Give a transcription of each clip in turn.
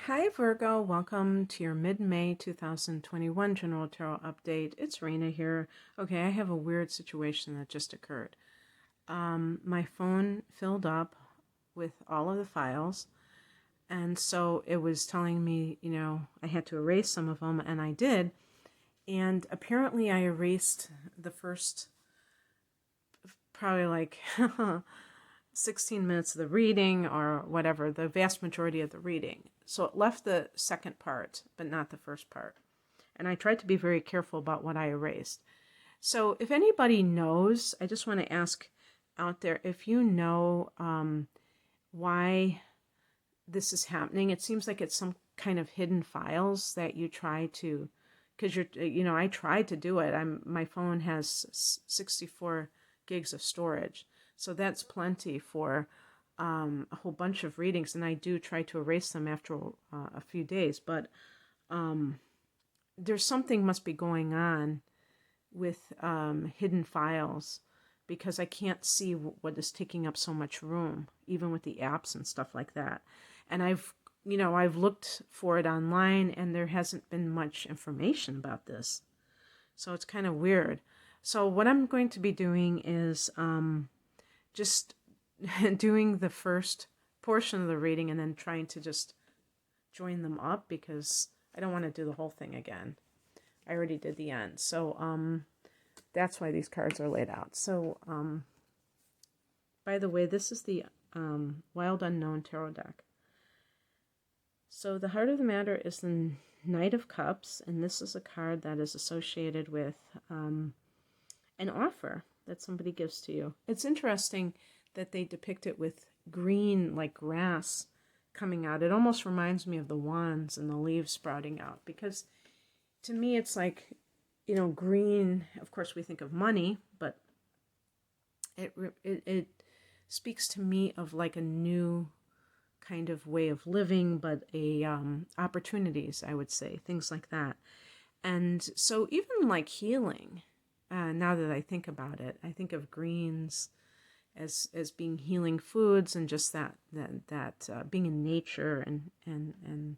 Hi Virgo, welcome to your mid-May 2021 General Tarot Update. It's Raina here. Okay, I have a weird situation that just occurred. My phone filled up with all of the files, and so it was telling me, I had to erase some of them, and I did. And apparently I erased the first probably like 16 minutes of the reading or whatever, the vast majority of the reading. So it left the second part, but not the first part. And I tried to be very careful about what I erased. So if anybody knows, I just want to ask out there, if you know why this is happening. It seems like it's some kind of hidden files that you try to, because I tried to do it. My phone has 64 gigs of storage. So that's plenty for a whole bunch of readings, and I do try to erase them after a few days. But there's something must be going on with hidden files because I can't see what is taking up so much room, even with the apps and stuff like that. And I've looked for it online, and there hasn't been much information about this. So it's kind of weird. So what I'm going to be doing is just doing the first portion of the reading and then trying to just join them up because I don't want to do the whole thing again. I already did the end. So that's why these cards are laid out. So by the way, this is the Wild Unknown Tarot deck. So the heart of the matter is the Knight of Cups, and this is a card that is associated with an offer that somebody gives to you. It's interesting that they depict it with green, like grass, coming out. It almost reminds me of the wands and the leaves sprouting out, because to me it's like, green. Of course we think of money, but it speaks to me of like a new kind of way of living, but opportunities, I would say, things like that. And so even like healing, now that I think about it, I think of greens as being healing foods, and just that being in nature and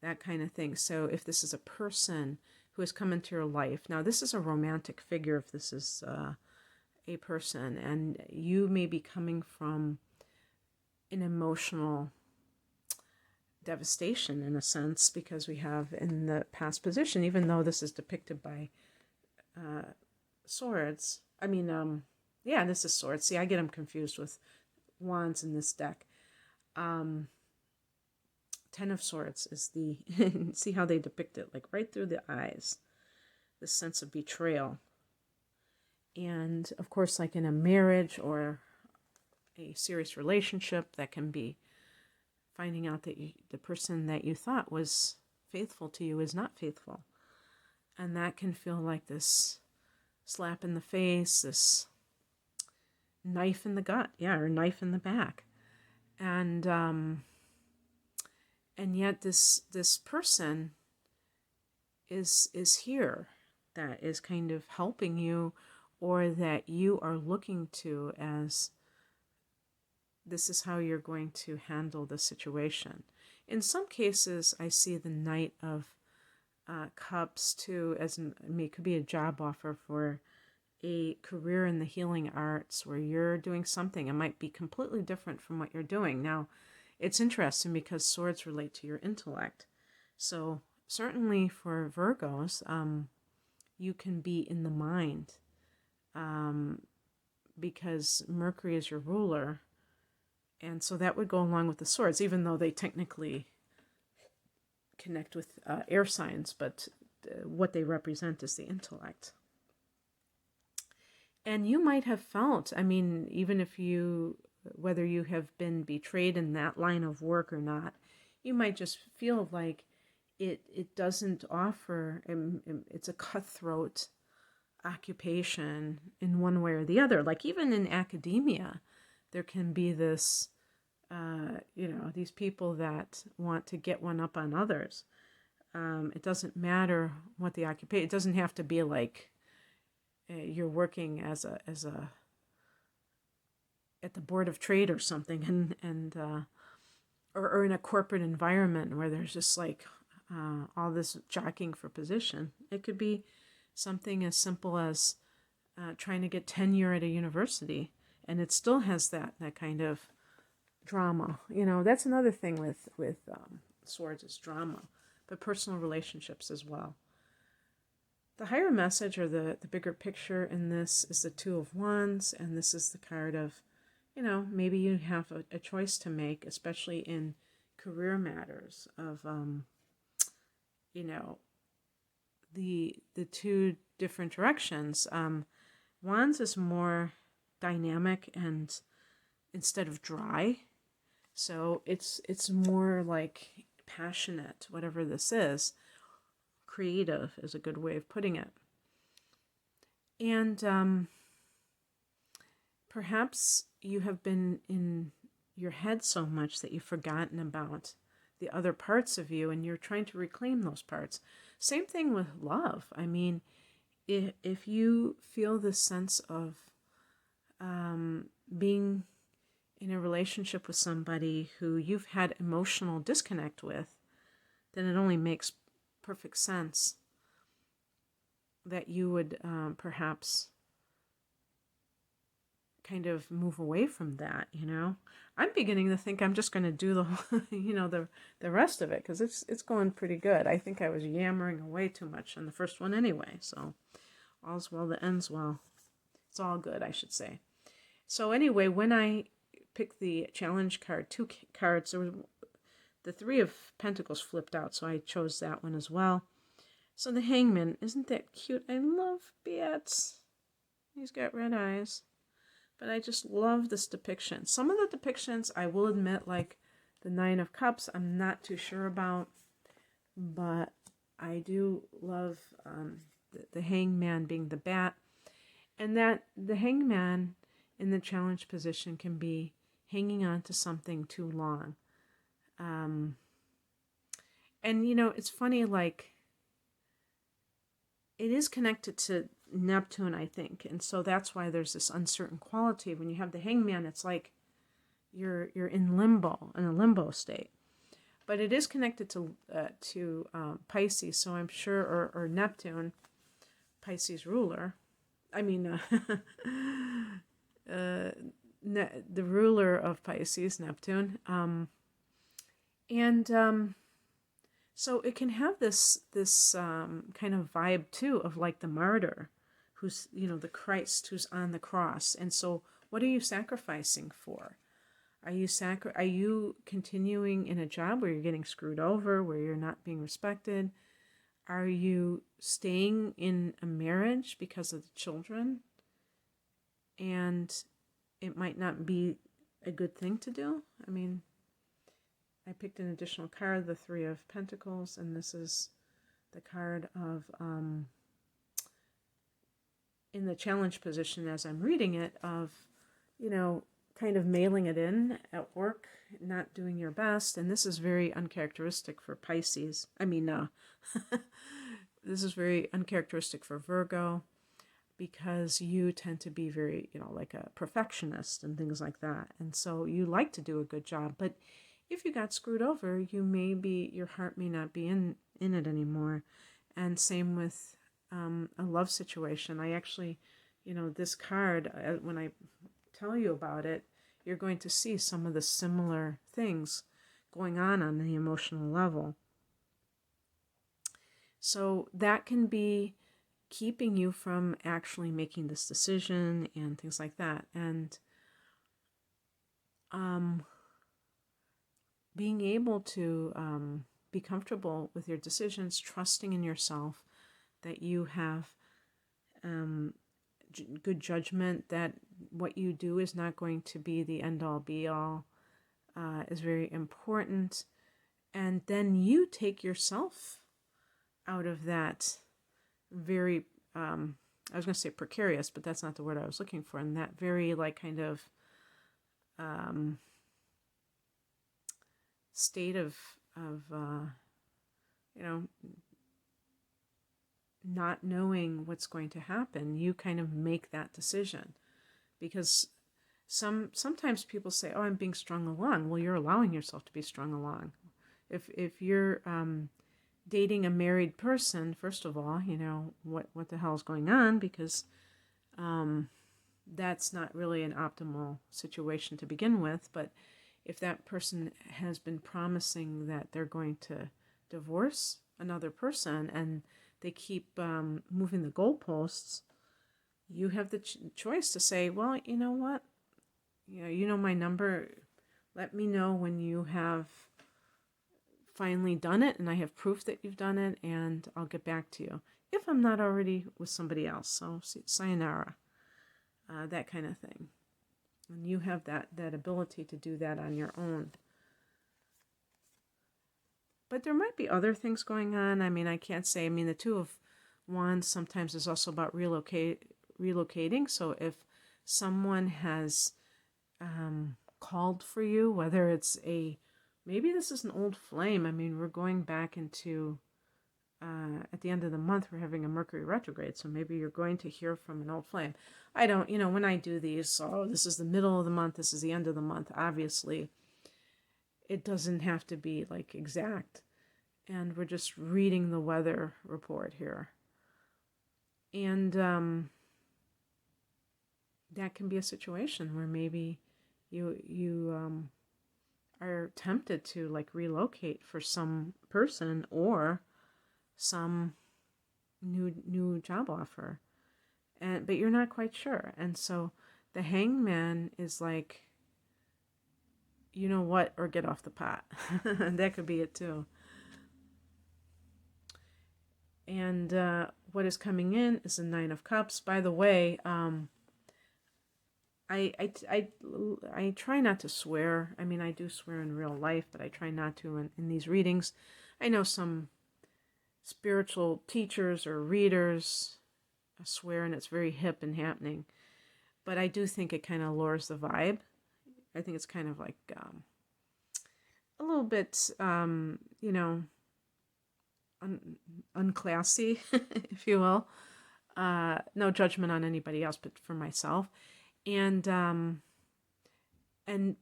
that kind of thing. So if this is a person who has come into your life, now this is a romantic figure, if this is a person, and you may be coming from an emotional devastation in a sense, because we have in the past position, even though this is depicted by swords. This is swords. See, I get them confused with wands in this deck. 10 of Swords is the, see how they depict it, like right through the eyes, the sense of betrayal. And of course, like in a marriage or a serious relationship, that can be finding out that the person that you thought was faithful to you is not faithful. And that can feel like this slap in the face, this knife in the gut, or knife in the back. And yet this person is here, that is kind of helping you, or that you are looking to as this is how you're going to handle the situation. In some cases, I see the Knight of Cups too as it could be a job offer for a career in the healing arts, where you're doing something. It might be completely different from what you're doing. Now, it's interesting because swords relate to your intellect. So certainly for Virgos, you can be in the mind, because Mercury is your ruler. And so that would go along with the swords, even though they technically connect with air signs, but what they represent is the intellect. And you might have felt, even if whether you have been betrayed in that line of work or not, you might just feel like it doesn't offer, it's a cutthroat occupation in one way or the other. Like even in academia, there can be this, these people that want to get one up on others. It doesn't matter what the occupation, it doesn't have to be like you're working as a at the Board of Trade or something, and or in a corporate environment where there's just like all this jockeying for position. It could be something as simple as trying to get tenure at a university, and it still has that kind of drama. That's another thing with swords is drama, but personal relationships as well. The higher message, or the bigger picture in this, is the Two of Wands, and this is the card of, maybe you have a choice to make, especially in career matters of, the two different directions. Wands is more dynamic and instead of dry, so it's more like passionate, whatever this is. Creative is a good way of putting it. And perhaps you have been in your head so much that you've forgotten about the other parts of you, and you're trying to reclaim those parts. Same thing with love. I mean, if you feel this sense of being in a relationship with somebody who you've had emotional disconnect with, then it only makes perfect sense that you would perhaps kind of move away from that. I'm beginning to think I'm just going to do the rest of it, because it's going pretty good. I think I was yammering away too much on the first one anyway, so all's well that ends well. It's all good, I should say. So anyway, when I picked the challenge card, two cards, there was the Three of Pentacles flipped out, so I chose that one as well. So the Hangman, isn't that cute? I love Beats. He's got red eyes. But I just love this depiction. Some of the depictions, I will admit, like the Nine of Cups, I'm not too sure about. But I do love the Hangman being the bat. And that the Hangman in the challenge position can be hanging on to something too long. And it's funny, like, it is connected to Neptune, I think, and so that's why there's this uncertain quality. When you have the Hangman, it's like you're in limbo, in a limbo state. But it is connected to Pisces, so I'm sure, or Neptune, Pisces ruler. I mean, the ruler of Pisces, Neptune, so it can have this kind of vibe too, of like the martyr, who's the Christ who's on the cross. And so, what are you sacrificing for? Are you continuing in a job where you're getting screwed over, where you're not being respected? Are you staying in a marriage because of the children? And it might not be a good thing to do. I mean, I picked an additional card, the Three of Pentacles, and this is the card of, in the challenge position as I'm reading it, of, kind of mailing it in at work, not doing your best. And this is very uncharacteristic for Pisces. I mean, this is very uncharacteristic for Virgo, because you tend to be very, like a perfectionist and things like that. And so you like to do a good job, but if you got screwed over, your heart may not be in it anymore. And same with a love situation. I actually, this card, when I tell you about it, you're going to see some of the similar things going on the emotional level. So that can be keeping you from actually making this decision and things like that. And being able to be comfortable with your decisions, trusting in yourself, that you have good judgment, that what you do is not going to be the end-all be-all, is very important. And then you take yourself out of that very, I was going to say precarious, but that's not the word I was looking for, and that very, like, kind of state of not knowing what's going to happen. You kind of make that decision, because sometimes people say, "Oh, I'm being strung along." Well, you're allowing yourself to be strung along. If you're dating a married person, first of all, what the hell is going on, because that's not really an optimal situation to begin with. But if that person has been promising that they're going to divorce another person and they keep moving the goalposts, you have the choice to say, well, you know what? You know my number. Let me know when you have finally done it and I have proof that you've done it, and I'll get back to you. If I'm not already with somebody else. So sayonara, that kind of thing. And you have that ability to do that on your own. But there might be other things going on. I mean, I can't say. I mean, the Two of Wands sometimes is also about relocating. So if someone has called for you, whether it's maybe this is an old flame. I mean, we're going back into, at the end of the month, we're having a Mercury retrograde. So maybe you're going to hear from an old flame. I don't, when I do these, this is the middle of the month, this is the end of the month, obviously, it doesn't have to be like exact. And we're just reading the weather report here. And that can be a situation where maybe you are tempted to like relocate for some person or some new job offer, but you're not quite sure. And so the hangman is like, you know what, or get off the pot. That could be it too. And what is coming in is the Nine of Cups. By the way, I try not to swear. I mean, I do swear in real life, but I try not to in these readings. I know some spiritual teachers or readers swear, and it's very hip and happening. But I do think it kind of lowers the vibe. I think it's kind of like a little bit, unclassy, if you will. No judgment on anybody else, but for myself. And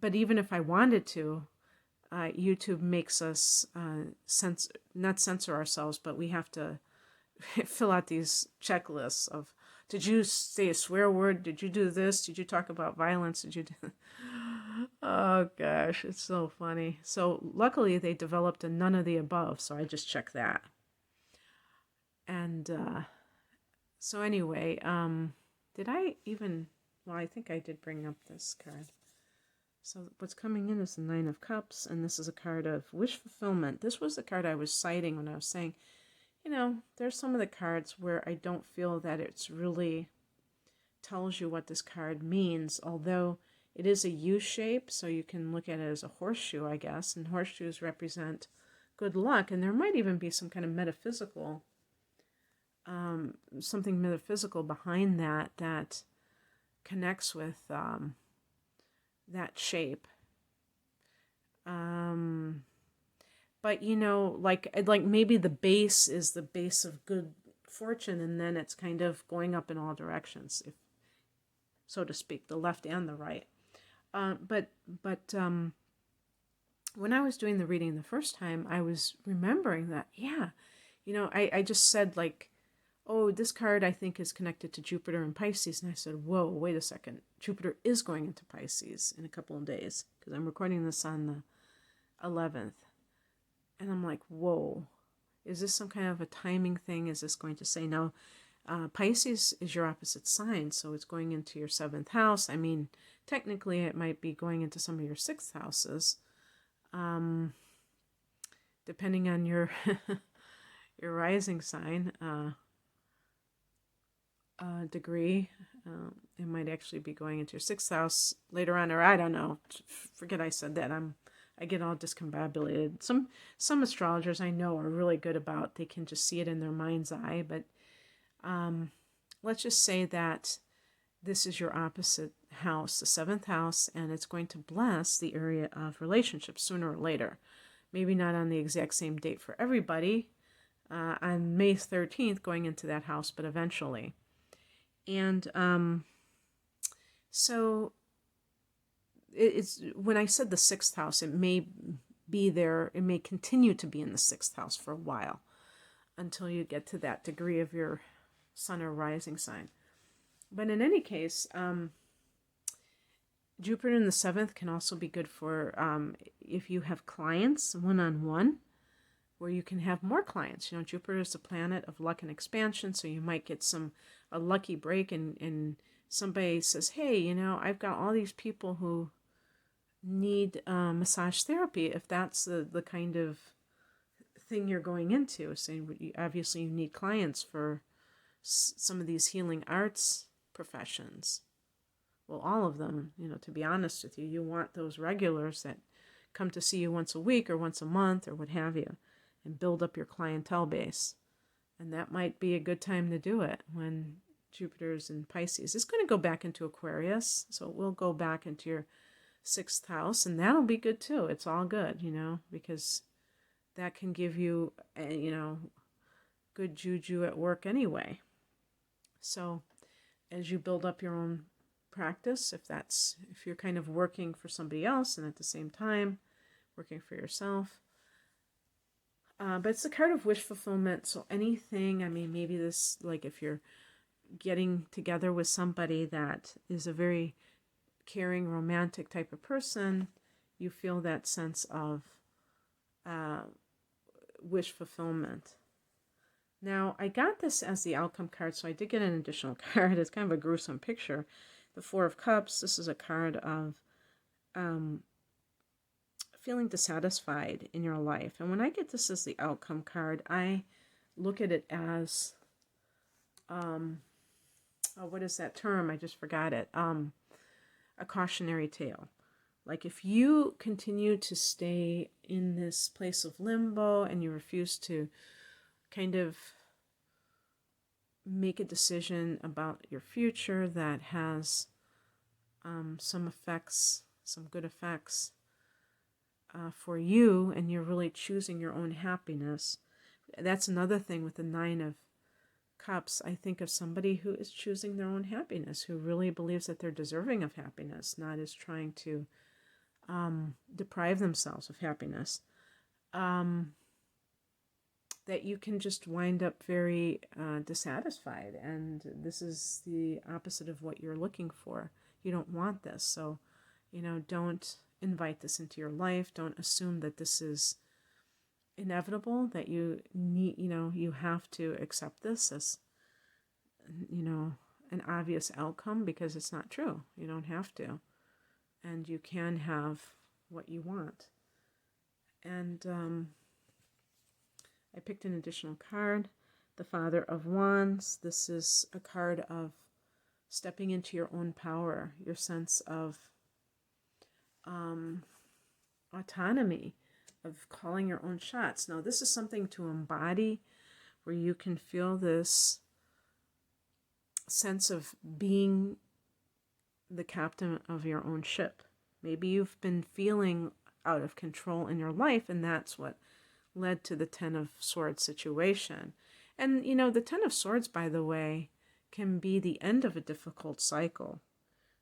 but even if I wanted to, YouTube makes us not censor ourselves, but we have to fill out these checklists of, did you say a swear word? Did you do this? Did you talk about violence? Did you do... Oh gosh, it's so funny. So luckily they developed a none of the above, so I just checked that. And so anyway, did I even... Well, I think I did bring up this card. So what's coming in is the Nine of Cups, and this is a card of wish fulfillment. This was the card I was citing when I was saying, there's some of the cards where I don't feel that it's really tells you what this card means, although it is a U shape, so you can look at it as a horseshoe, I guess, and horseshoes represent good luck, and there might even be some kind of metaphysical, something metaphysical behind that connects with that shape. But like maybe the base is the base of good fortune, and then it's kind of going up in all directions, if so to speak, the left and the right. But when I was doing the reading the first time, I was remembering that, I just said like, oh, this card I think is connected to Jupiter and Pisces. And I said, whoa, wait a second. Jupiter is going into Pisces in a couple of days, because I'm recording this on the 11th. And I'm like, whoa, is this some kind of a timing thing? Is this going to say, no, Pisces is your opposite sign, so it's going into your 7th house. I mean, technically it might be going into some of your 6th houses, depending on your your rising sign degree. It might actually be going into your 6th house later on, or I don't know. Forget I said that. I get all discombobulated. Some astrologers I know are really good about, they can just see it in their mind's eye, but let's just say that this is your opposite house, the 7th house, and it's going to bless the area of relationships sooner or later. Maybe not on the exact same date for everybody, on May 13th going into that house, but eventually. And so it's when I said the sixth house, it may be there, it may continue to be in the sixth house for a while until you get to that degree of your sun or rising sign. But in any case, Jupiter in the seventh can also be good for if you have clients one-on-one, where you can have more clients. Jupiter is the planet of luck and expansion, so you might get a lucky break and somebody says, hey, I've got all these people who need massage therapy, if that's the kind of thing you're going into. So obviously you need clients for some of these healing arts professions. Well, all of them, to be honest with you, you want those regulars that come to see you once a week or once a month or what have you, and build up your clientele base. And that might be a good time to do it when Jupiter's in Pisces. It's going to go back into Aquarius, so it will go back into your sixth house, and that'll be good too. It's all good, because that can give you, good juju at work anyway. So as you build up your own practice, if you're kind of working for somebody else and at the same time working for yourself, but it's the card of wish fulfillment. So anything, maybe this, like if you're getting together with somebody that is a very caring, romantic type of person, you feel that sense of wish fulfillment. Now, I got this as the outcome card, so I did get an additional card. It's kind of a gruesome picture. The Four of Cups, this is a card of feeling dissatisfied in your life. And when I get this as the outcome card, I look at it as, what is that term? I just forgot it. A cautionary tale. Like if you continue to stay in this place of limbo and you refuse to kind of make a decision about your future that has some effects, some good effects for you, and you're really choosing your own happiness. That's another thing with the Nine of Cups. I think of somebody who is choosing their own happiness, who really believes that they're deserving of happiness, not is trying to deprive themselves of happiness. That you can just wind up very dissatisfied, and this is the opposite of what you're looking for. You don't want this, so don't invite this into your life. Don't assume that this is inevitable, that you need, you have to accept this as an obvious outcome, because it's not true. You don't have to, and you can have what you want. And I picked an additional card, the Father of Wands. This is a card of stepping into your own power, your sense of autonomy, of calling your own shots. Now, this is something to embody, where you can feel this sense of being the captain of your own ship. Maybe you've been feeling out of control in your life, and that's what led to the Ten of Swords situation. And, the Ten of Swords, by the way, can be the end of a difficult cycle.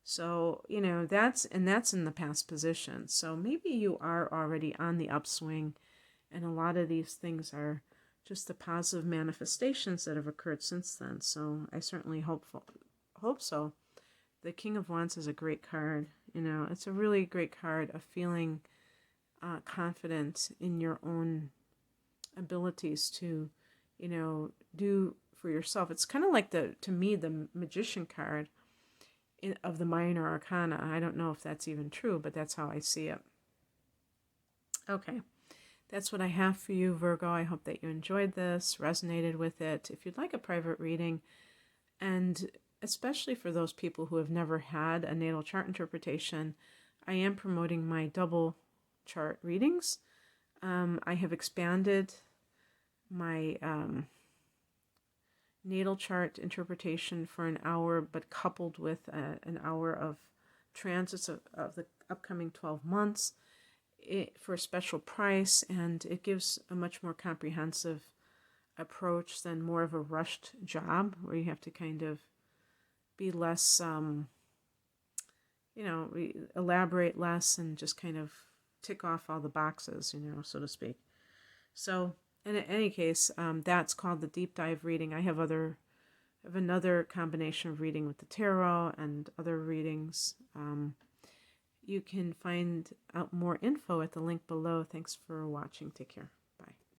So, that's in the past position. So maybe you are already on the upswing, and a lot of these things are just the positive manifestations that have occurred since then. So I certainly hope so. The King of Wands is a great card. It's a really great card of feeling confident in your own abilities to, do for yourself. It's kind of like to me, the Magician card of the Minor Arcana. I don't know if that's even true, but that's how I see it. Okay, that's what I have for you, Virgo. I hope that you enjoyed this, resonated with it. If you'd like a private reading, and especially for those people who have never had a natal chart interpretation, I am promoting my double chart readings. I have expanded my natal chart interpretation for an hour, but coupled with an hour of transits of the upcoming 12 months for a special price, and it gives a much more comprehensive approach than more of a rushed job, where you have to kind of be less elaborate less and just kind of tick off all the boxes, so to speak. So, in any case, that's called the deep dive reading. I have another combination of reading with the tarot and other readings. You can find out more info at the link below. Thanks for watching. Take care.